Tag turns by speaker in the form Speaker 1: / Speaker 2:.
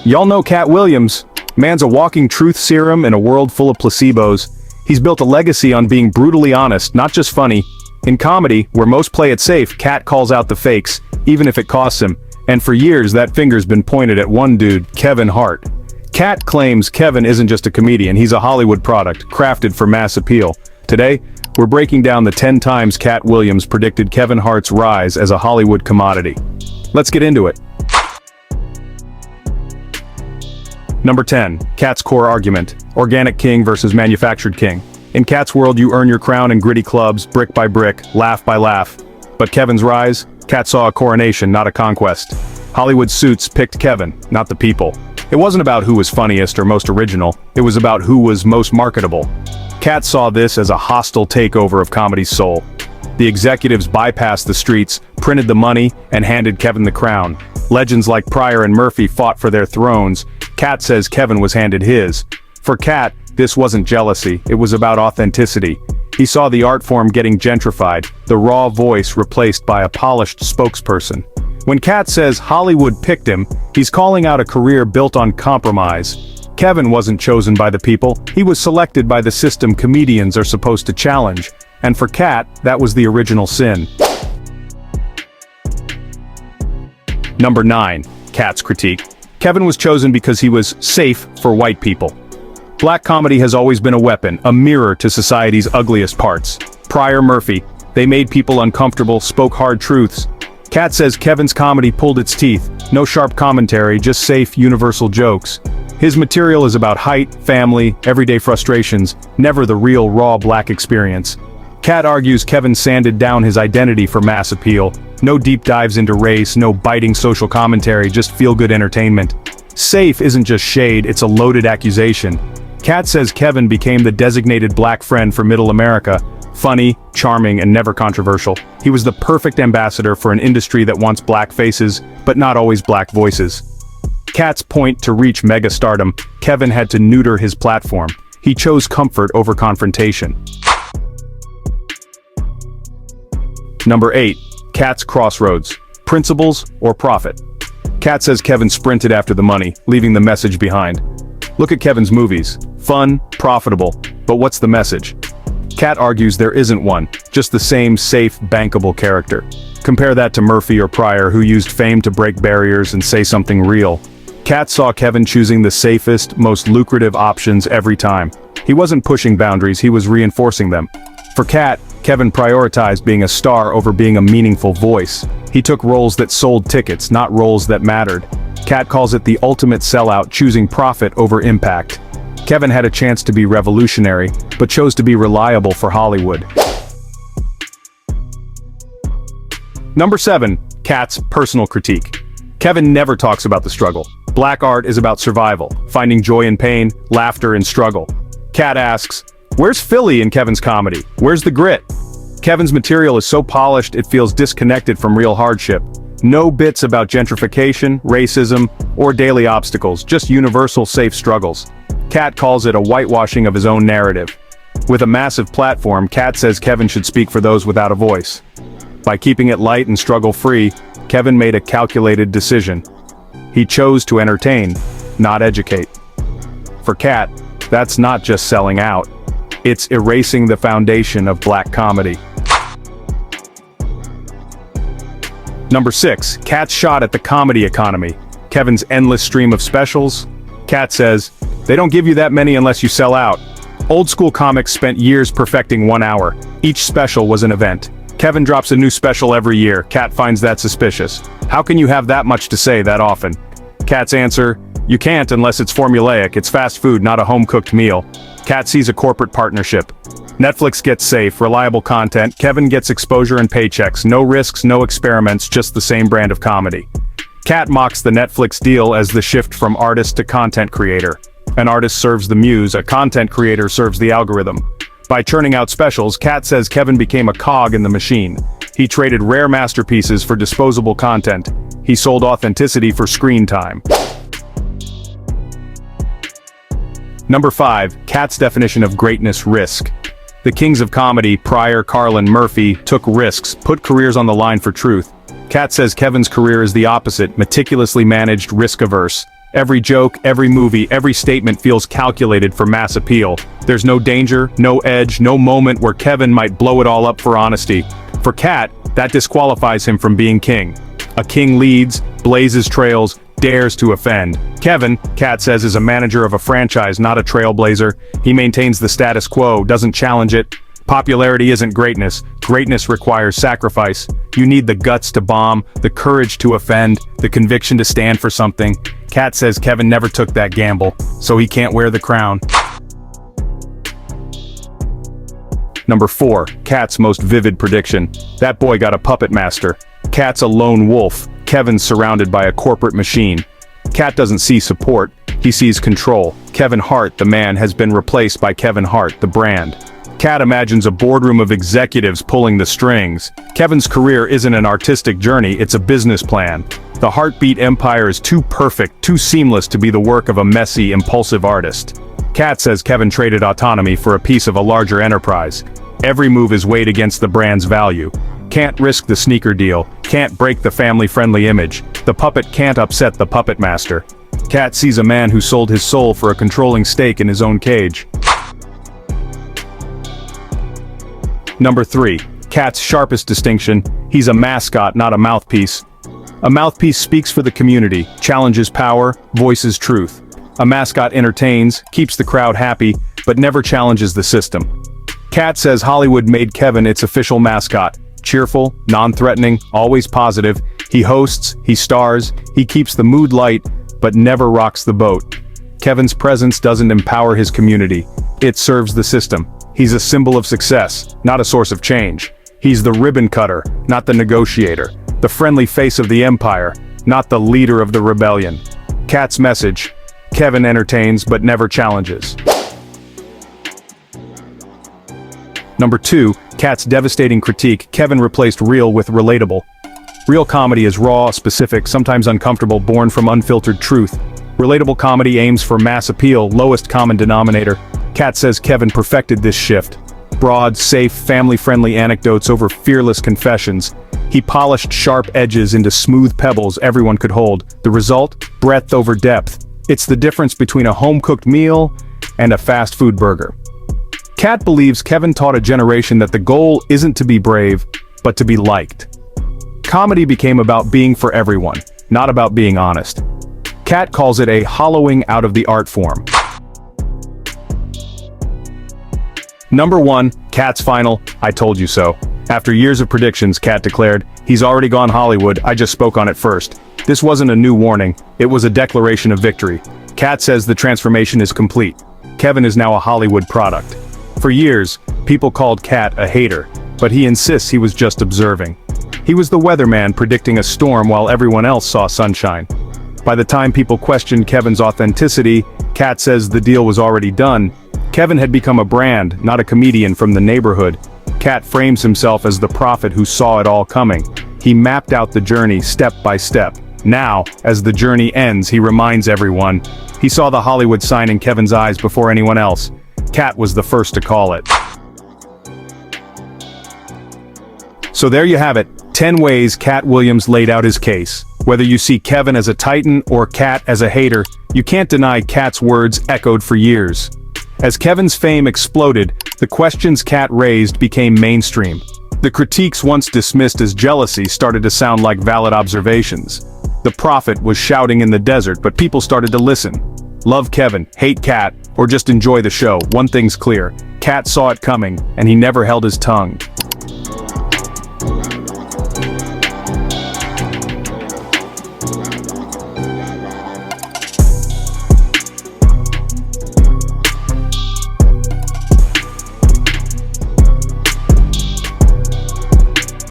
Speaker 1: Y'all know Katt Williams. Man's a walking truth serum in a world full of placebos. He's built a legacy on being brutally honest, not just funny. In comedy, where most play it safe, Katt calls out the fakes, even if it costs him. And for years that finger's been pointed at one dude, Kevin Hart. Katt claims Kevin isn't just a comedian, he's a Hollywood product, crafted for mass appeal. Today, we're breaking down the 10 times Katt Williams predicted Kevin Hart's rise as a Hollywood commodity. Let's get into it. Number 10. Katt's core argument. Organic king versus manufactured king. In Katt's world, you earn your crown in gritty clubs, brick by brick, laugh by laugh. But Kevin's rise? Katt saw a coronation, not a conquest. Hollywood suits picked Kevin, not the people. It wasn't about who was funniest or most original, it was about who was most marketable. Katt saw this as a hostile takeover of comedy's soul. The executives bypassed the streets, printed the money, and handed Kevin the crown. Legends like Pryor and Murphy fought for their thrones. Katt says Kevin was handed his. For Katt, this wasn't jealousy, it was about authenticity. He saw the art form getting gentrified, the raw voice replaced by a polished spokesperson. When Katt says Hollywood picked him, he's calling out a career built on compromise. Kevin wasn't chosen by the people, he was selected by the system comedians are supposed to challenge. And for Katt, that was the original sin. Number 9. Katt's critique. Kevin was chosen because he was safe for white people. Black comedy has always been a weapon, a mirror to society's ugliest parts. Pryor, Murphy, they made people uncomfortable, spoke hard truths. Katt says Kevin's comedy pulled its teeth, no sharp commentary, just safe, universal jokes. His material is about height, family, everyday frustrations, never the real, raw black experience. Katt argues Kevin sanded down his identity for mass appeal. No deep dives into race, no biting social commentary, just feel-good entertainment. Safe isn't just shade, it's a loaded accusation. Katt says Kevin became the designated black friend for middle America. Funny, charming, and never controversial. He was the perfect ambassador for an industry that wants black faces, but not always black voices. Katt's point: to reach mega-stardom, Kevin had to neuter his platform. He chose comfort over confrontation. Number 8. Katt's crossroads. Principles or profit? Katt says Kevin sprinted after the money, leaving the message behind. Look at Kevin's movies. Fun, profitable, but what's the message? Katt argues there isn't one, just the same safe, bankable character. Compare that to Murphy or Pryor, who used fame to break barriers and say something real. Katt saw Kevin choosing the safest, most lucrative options every time. He wasn't pushing boundaries, he was reinforcing them. For Katt, Kevin prioritized being a star over being a meaningful voice. He took roles that sold tickets, not roles that mattered. Katt calls it the ultimate sellout, choosing profit over impact. Kevin had a chance to be revolutionary, but chose to be reliable for Hollywood. Number 7. Katt's personal critique. Kevin never talks about the struggle. Black art is about survival, finding joy in pain, laughter in struggle. Katt asks, where's Philly in Kevin's comedy? Where's the grit? Kevin's material is so polished it feels disconnected from real hardship. No bits about gentrification, racism, or daily obstacles, just universal safe struggles. Katt calls it a whitewashing of his own narrative. With a massive platform, Katt says Kevin should speak for those without a voice. By keeping it light and struggle-free, Kevin made a calculated decision. He chose to entertain, not educate. For Katt, that's not just selling out. It's erasing the foundation of black comedy. Number 6. Katt's shot at the comedy economy. Kevin's endless stream of specials. Katt says, they don't give you that many unless you sell out. Old school comics spent years perfecting 1 hour. Each special was an event. Kevin drops a new special every year. Katt finds that suspicious. How can you have that much to say that often? Katt's answer, you can't unless it's formulaic, it's fast food, not a home-cooked meal. Katt sees a corporate partnership. Netflix gets safe, reliable content, Kevin gets exposure and paychecks, no risks, no experiments, just the same brand of comedy. Katt mocks the Netflix deal as the shift from artist to content creator. An artist serves the muse, a content creator serves the algorithm. By churning out specials, Katt says Kevin became a cog in the machine. He traded rare masterpieces for disposable content. He sold authenticity for screen time. Number 5. Katt's definition of greatness: risk. The kings of comedy, Pryor, Carlin, Murphy, took risks, put careers on the line for truth. Katt says Kevin's career is the opposite, meticulously managed, risk-averse. Every joke, every movie, every statement feels calculated for mass appeal. There's no danger, no edge, no moment where Kevin might blow it all up for honesty. For Katt, that disqualifies him from being king. A king leads, blazes trails, dares to offend. Kevin, Katt says, is a manager of a franchise, not a trailblazer. He maintains the status quo, doesn't challenge it. Popularity isn't greatness. Greatness requires sacrifice. You need the guts to bomb, the courage to offend, the conviction to stand for something. Katt says Kevin never took that gamble, so he can't wear the crown. Number 4, Katt's most vivid prediction. That boy got a puppet master. Katt's a lone wolf. Kevin's surrounded by a corporate machine. Katt doesn't see support, he sees control. Kevin Hart, the man, has been replaced by Kevin Hart, the brand. Katt imagines a boardroom of executives pulling the strings. Kevin's career isn't an artistic journey, it's a business plan. The Heartbeat empire is too perfect, too seamless to be the work of a messy, impulsive artist. Katt says Kevin traded autonomy for a piece of a larger enterprise. Every move is weighed against the brand's value. Can't risk the sneaker deal, can't break the family-friendly image. The puppet can't upset the puppet master. Katt sees a man who sold his soul for a controlling stake in his own cage. Number 3, Katt's sharpest distinction. He's a mascot, not a mouthpiece. A mouthpiece speaks for the community, challenges power, voices truth. A mascot entertains, keeps the crowd happy, but never challenges the system. Katt says Hollywood made Kevin its official mascot. Cheerful, non-threatening, always positive. He hosts, he stars, he keeps the mood light, but never rocks the boat. Kevin's presence doesn't empower his community. It serves the system. He's a symbol of success, not a source of change. He's the ribbon cutter, not the negotiator. The friendly face of the empire, not the leader of the rebellion. Katt's message: Kevin entertains but never challenges. Number 2, Katt's devastating critique. Kevin replaced real with relatable. Real comedy is raw, specific, sometimes uncomfortable, born from unfiltered truth. Relatable comedy aims for mass appeal, lowest common denominator. Katt says Kevin perfected this shift. Broad, safe, family-friendly anecdotes over fearless confessions. He polished sharp edges into smooth pebbles everyone could hold. The result? Breadth over depth. It's the difference between a home-cooked meal and a fast food burger. Katt believes Kevin taught a generation that the goal isn't to be brave, but to be liked. Comedy became about being for everyone, not about being honest. Katt calls it a hollowing out of the art form. Number 1, Katt's final, I told you so. After years of predictions, Katt declared, he's already gone Hollywood, I just spoke on it first. This wasn't a new warning, it was a declaration of victory. Katt says the transformation is complete. Kevin is now a Hollywood product. For years, people called Katt a hater, but he insists he was just observing. He was the weatherman predicting a storm while everyone else saw sunshine. By the time people questioned Kevin's authenticity, Katt says the deal was already done. Kevin had become a brand, not a comedian from the neighborhood. Katt frames himself as the prophet who saw it all coming. He mapped out the journey step by step. Now, as the journey ends, he reminds everyone. He saw the Hollywood sign in Kevin's eyes before anyone else. Katt was the first to call it. So there you have it, 10 ways Katt Williams laid out his case. Whether you see Kevin as a titan or Katt as a hater, you can't deny Katt's words echoed for years. As Kevin's fame exploded, the questions Katt raised became mainstream. The critiques once dismissed as jealousy started to sound like valid observations. The prophet was shouting in the desert, but people started to listen. Love Kevin, hate Katt, or just enjoy the show, one thing's clear. Katt saw it coming, and he never held his tongue.